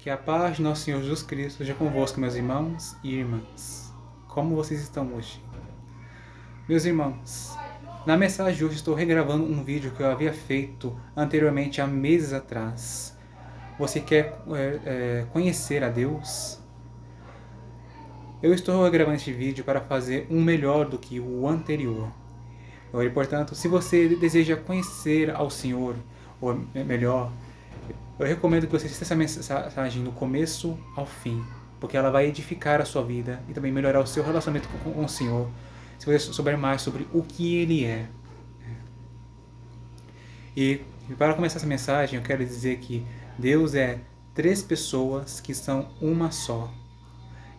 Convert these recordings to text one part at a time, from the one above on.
Que a paz de nosso Senhor Jesus Cristo seja convosco, meus irmãos e irmãs. Como vocês estão hoje? Meus irmãos, na mensagem de hoje estou regravando um vídeo que eu havia feito anteriormente há meses atrás. Você quer conhecer a Deus? Eu estou regravando este vídeo para fazer um melhor do que o anterior. E, portanto, se você deseja conhecer ao Senhor, ou melhor, eu recomendo que você assista essa mensagem do começo ao fim, porque ela vai edificar a sua vida e também melhorar o seu relacionamento com o Senhor, se você souber mais sobre o que Ele é. E para começar essa mensagem, eu quero dizer que Deus é 3 pessoas que são uma só.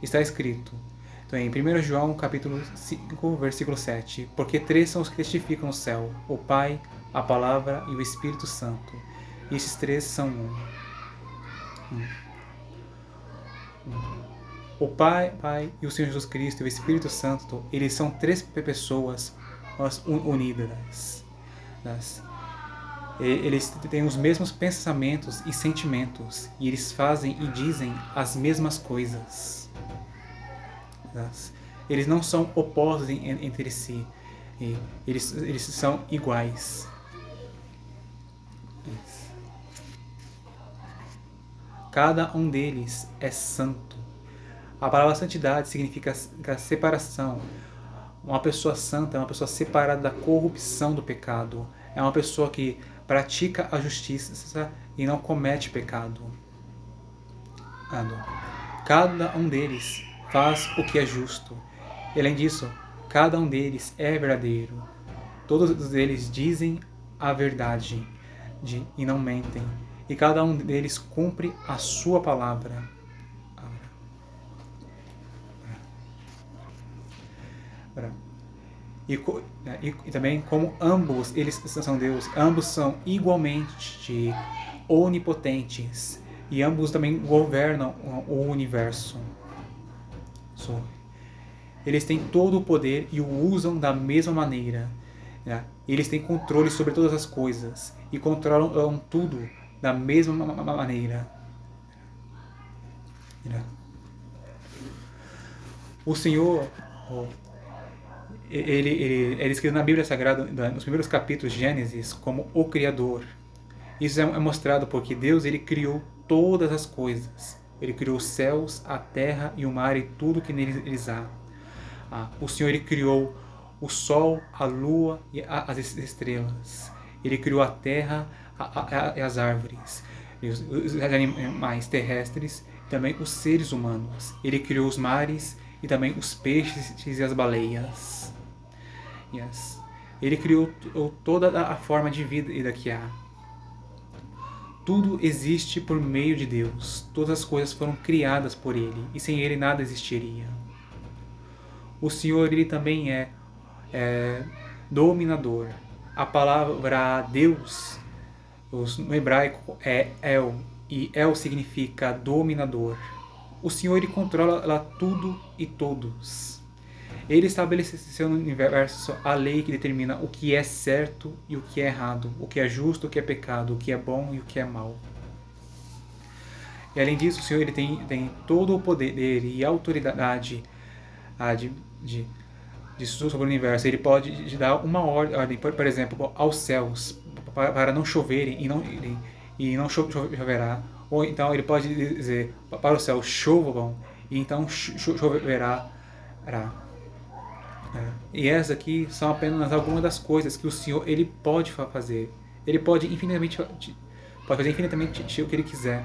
Está escrito, então, em 1 João capítulo 5, versículo 7, porque 3 são os que testificam no céu, o Pai, a Palavra e o Espírito Santo. E esses 3 são um. O Pai e o Senhor Jesus Cristo e o Espírito Santo, eles são 3 pessoas unidas. Eles têm os mesmos pensamentos e sentimentos, e eles fazem e dizem as mesmas coisas. Eles não são opostos entre si, eles são iguais. Cada um deles é santo. A palavra santidade significa separação. Uma pessoa santa é uma pessoa separada da corrupção do pecado. É uma pessoa que pratica a justiça e não comete pecado. Cada um deles faz o que é justo. Além disso, cada um deles é verdadeiro. Todos eles dizem a verdade e não mentem. E cada um deles cumpre a sua palavra. E também, como ambos eles são Deus, ambos são igualmente onipotentes. E ambos também governam o universo. Eles têm todo o poder e o usam da mesma maneira. Eles têm controle sobre todas as coisas e controlam tudo da mesma maneira. O Senhor, ele é escrito na Bíblia Sagrada, nos primeiros capítulos de Gênesis, como o Criador. Isso é mostrado porque Deus ele criou todas as coisas. Ele criou os céus, a terra e o mar e tudo que neles há. O Senhor ele criou o sol, a lua e as estrelas. Ele criou a terra e as árvores, os animais terrestres e também os seres humanos. Ele criou os mares e também os peixes e as baleias. Ele criou toda a forma de vida que há. Tudo existe por meio de Deus. Todas as coisas foram criadas por Ele e sem Ele nada existiria. O Senhor ele também é dominador. A palavra Deus no hebraico é El, e El significa dominador. O Senhor ele controla tudo e todos. Ele estabeleceu no universo a lei que determina o que é certo e o que é errado, o que é justo, o que é pecado, o que é bom e o que é mal. E além disso, o Senhor ele tem todo o poder e a autoridade sobre o universo. Ele pode dar uma ordem, por exemplo, aos céus para não choverem e não choverá. Ou então ele pode dizer para os céus chovam e então choverá. E essas aqui são apenas algumas das coisas que o Senhor ele pode fazer. Ele pode fazer infinitamente o que ele quiser.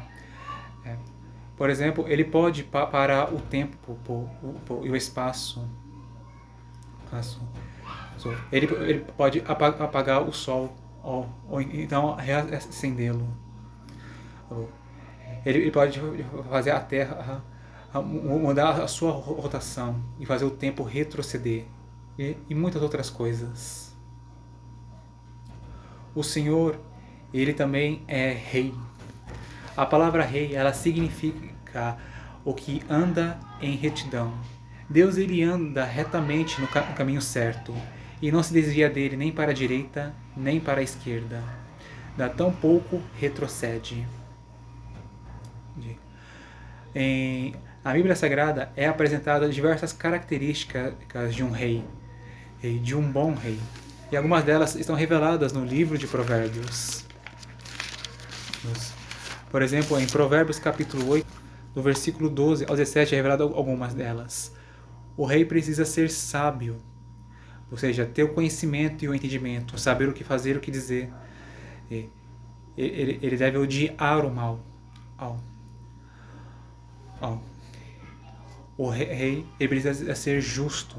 Por exemplo, ele pode parar o tempo e o espaço. Ele pode apagar o sol ou então reacendê-lo. Ele pode fazer a Terra mudar a sua rotação e fazer o tempo retroceder e muitas outras coisas. O Senhor, ele também é rei. A palavra rei, ela significa o que anda em retidão. Deus ele anda retamente no caminho certo e não se desvia dele nem para a direita nem para a esquerda. Tampouco retrocede. A Bíblia Sagrada é apresentada diversas características de um rei, de um bom rei. E algumas delas estão reveladas no livro de Provérbios. Por exemplo, em Provérbios capítulo 8, do versículo 12 ao 17, é revelado algumas delas. O rei precisa ser sábio, ou seja, ter o conhecimento e o entendimento, saber o que fazer e o que dizer. Ele deve odiar o mal. O rei ele precisa ser justo,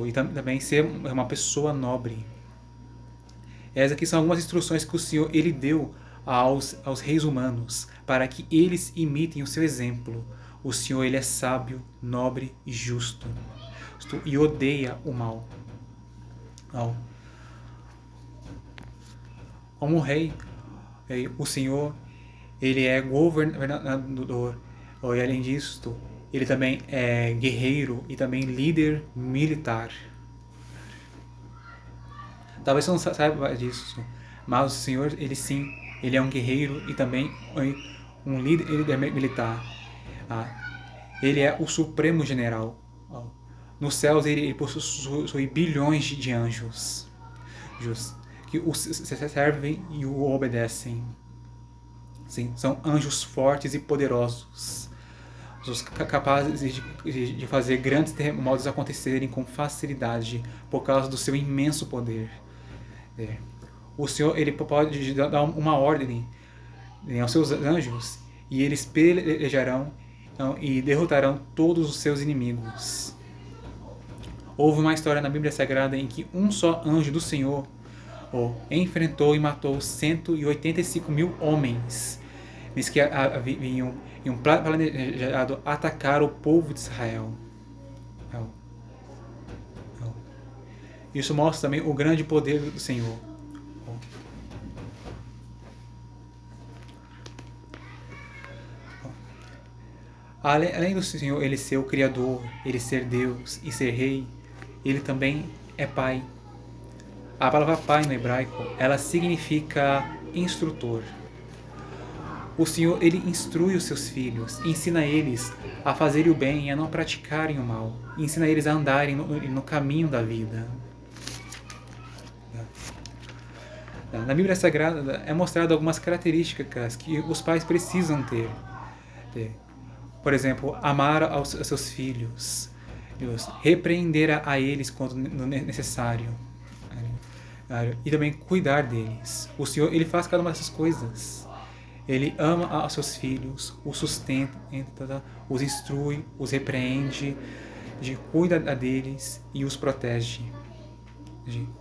e também ser uma pessoa nobre. Essas aqui são algumas instruções que o Senhor ele deu aos reis humanos, para que eles imitem o seu exemplo. O Senhor ele é sábio, nobre e justo, e odeia o mal. Como rei, o Senhor ele é governador, e além disso, ele também é guerreiro e também líder militar. Talvez você não saiba disso, mas o Senhor, ele sim, ele é um guerreiro e também um líder militar. Ele é o supremo general. Nos céus ele possui bilhões de anjos que o servem e o obedecem. Sim, são anjos fortes e poderosos, capazes de fazer grandes terremotos acontecerem com facilidade por causa do seu imenso poder. O Senhor ele pode dar uma ordem aos seus anjos e eles pelejarão e derrotarão todos os seus inimigos. Houve uma história na Bíblia Sagrada em que um só anjo do Senhor enfrentou e matou 185.000 homens, que haviam planejado atacar o povo de Israel. Isso mostra também o grande poder do Senhor. Além do Senhor ele ser o Criador, ele ser Deus e ser Rei, ele também é Pai. A palavra Pai no hebraico, ela significa instrutor. O Senhor ele instrui os seus filhos, ensina eles a fazerem o bem e a não praticarem o mal, ensina eles a andarem no caminho da vida. Na Bíblia Sagrada é mostrado algumas características que os pais precisam ter. Por exemplo, amar aos seus filhos, repreender a eles quando necessário, e também cuidar deles. O Senhor ele faz cada uma dessas coisas. Ele ama aos seus filhos, os sustenta, os instrui, os repreende, cuida deles e os protege.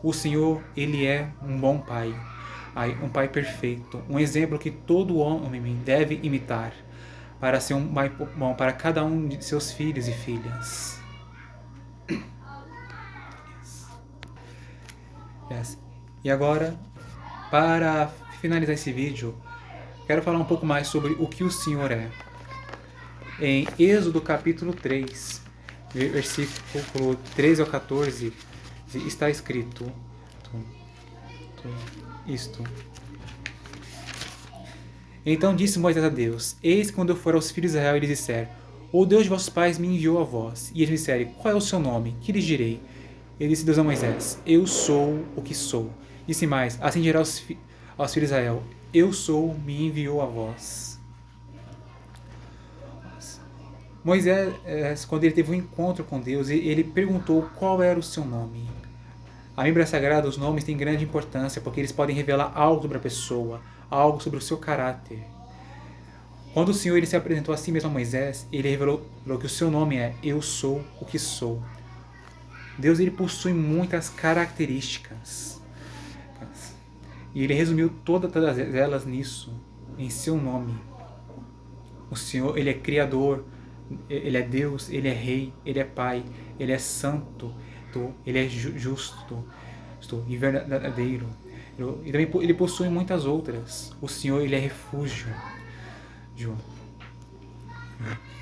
O Senhor ele é um bom pai, um pai perfeito, um exemplo que todo homem deve imitar para ser um pai bom para cada um de seus filhos e filhas. E agora, para finalizar esse vídeo, quero falar um pouco mais sobre o que o Senhor é. Em Êxodo capítulo 3, versículo 13 ao 14, está escrito isto. Então disse Moisés a Deus: Eis que quando eu for aos filhos de Israel e lhes disser: O Deus de vossos pais me enviou a vós, e eles me disserem: Qual é o seu nome? Que lhes direi? Ele disse Deus a Moisés: Eu sou o que sou. Disse mais: Assim dirá aos filhos de Israel: Eu sou, me enviou a vós. Moisés, quando ele teve um encontro com Deus, ele perguntou qual era o seu nome. A Bíblia Sagrada, os nomes têm grande importância porque eles podem revelar algo sobre a pessoa, algo sobre o seu caráter. Quando o Senhor ele se apresentou a si mesmo a Moisés, ele revelou que o seu nome é Eu sou o que sou. Deus ele possui muitas características e ele resumiu todas elas nisso, em seu nome. O Senhor ele é Criador, ele é Deus, ele é Rei, ele é Pai, ele é Santo, ele é justo e verdadeiro. E também ele possui muitas outras. O Senhor ele é refúgio.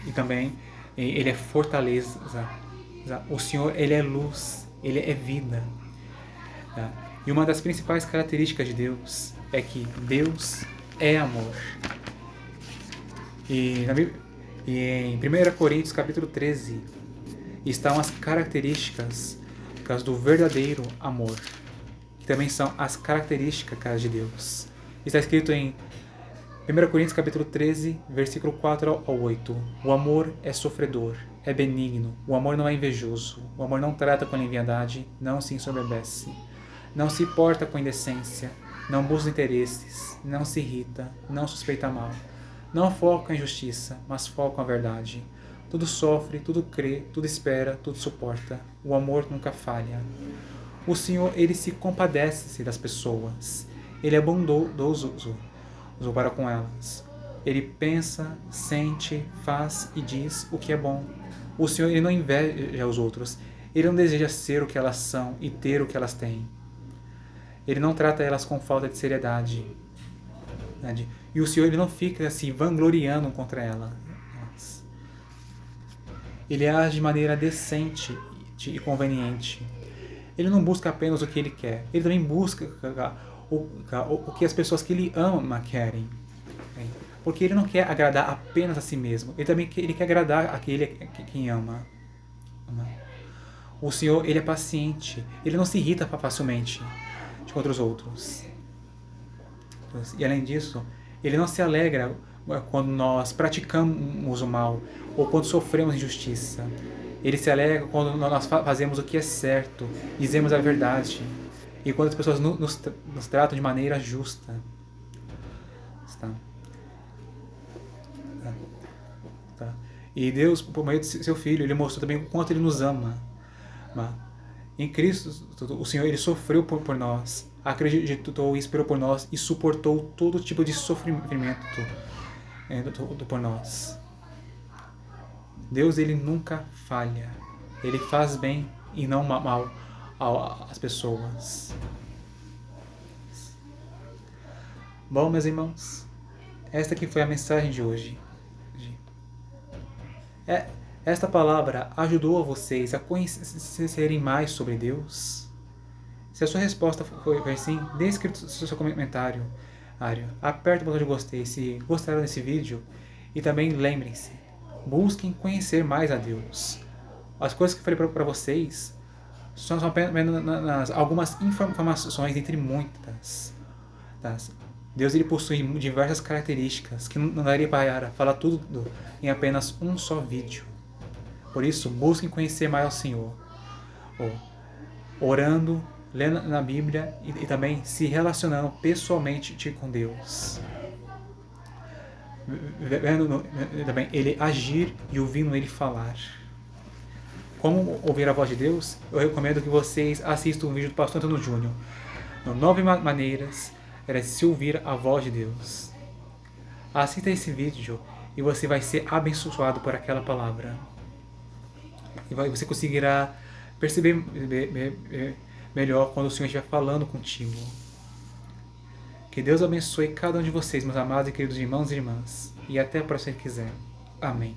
E também ele é fortaleza. O Senhor ele é luz, ele é vida. E uma das principais características de Deus é que Deus é amor. E E em 1 Coríntios capítulo 13 estão as características do verdadeiro amor, que também são as características de Deus. Está escrito em 1 Coríntios capítulo 13, versículo 4 ao 8. O amor é sofredor, é benigno, o amor não é invejoso, o amor não trata com leviandade, não se ensoberbece, não se porta com indecência, não busca interesses, não se irrita, não suspeita mal, não foca em justiça, mas foca na verdade. Tudo sofre, tudo crê, tudo espera, tudo suporta. O amor nunca falha. O Senhor, Ele se compadece das pessoas. Ele é bondoso para com elas. Ele pensa, sente, faz e diz o que é bom. O Senhor, Ele não inveja os outros. Ele não deseja ser o que elas são e ter o que elas têm. Ele não trata elas com falta de seriedade. E o Senhor, Ele não fica se vangloriando contra elas. Ele age de maneira decente e conveniente. Ele não busca apenas o que Ele quer. Ele também busca o que as pessoas que Ele ama querem. Porque Ele não quer agradar apenas a si mesmo. Ele quer agradar aquele quem ama. O Senhor, Ele é paciente. Ele não se irrita facilmente contra os outros. E além disso, Ele não se alegra quando nós praticamos o mal ou quando sofremos injustiça. Ele se alegra quando nós fazemos o que é certo, dizemos a verdade e quando as pessoas nos tratam de maneira justa. E Deus, por meio de seu Filho, Ele mostrou também o quanto Ele nos ama. Em Cristo, o Senhor, Ele sofreu por nós, acreditou e esperou por nós e suportou todo tipo de sofrimento por nós. Deus, Ele nunca falha. Ele faz bem e não mal às pessoas. Bom, meus irmãos, esta aqui foi a mensagem de hoje. Esta palavra ajudou a vocês a conhecerem mais sobre Deus? Se a sua resposta foi sim, deixe escrito o seu comentário. Aperte o botão de gostei se gostaram desse vídeo. E também lembrem-se, busquem conhecer mais a Deus. As coisas que eu falei para vocês são apenas algumas informações entre muitas. Deus, Ele possui diversas características que não daria para falar tudo em apenas um só vídeo. Por isso, busquem conhecer mais ao Senhor, orando, lendo na Bíblia e também se relacionando pessoalmente com Deus. Vendo também Ele agir e ouvindo Ele falar. Como ouvir a voz de Deus? Eu recomendo que vocês assistam um vídeo do pastor Antônio Júnior. 9 maneiras de se ouvir a voz de Deus. Assista esse vídeo e você vai ser abençoado por aquela palavra. E você conseguirá perceber melhor quando o Senhor estiver falando contigo. Que Deus abençoe cada um de vocês, meus amados e queridos irmãos e irmãs. E até a próxima, se quiser. Amém.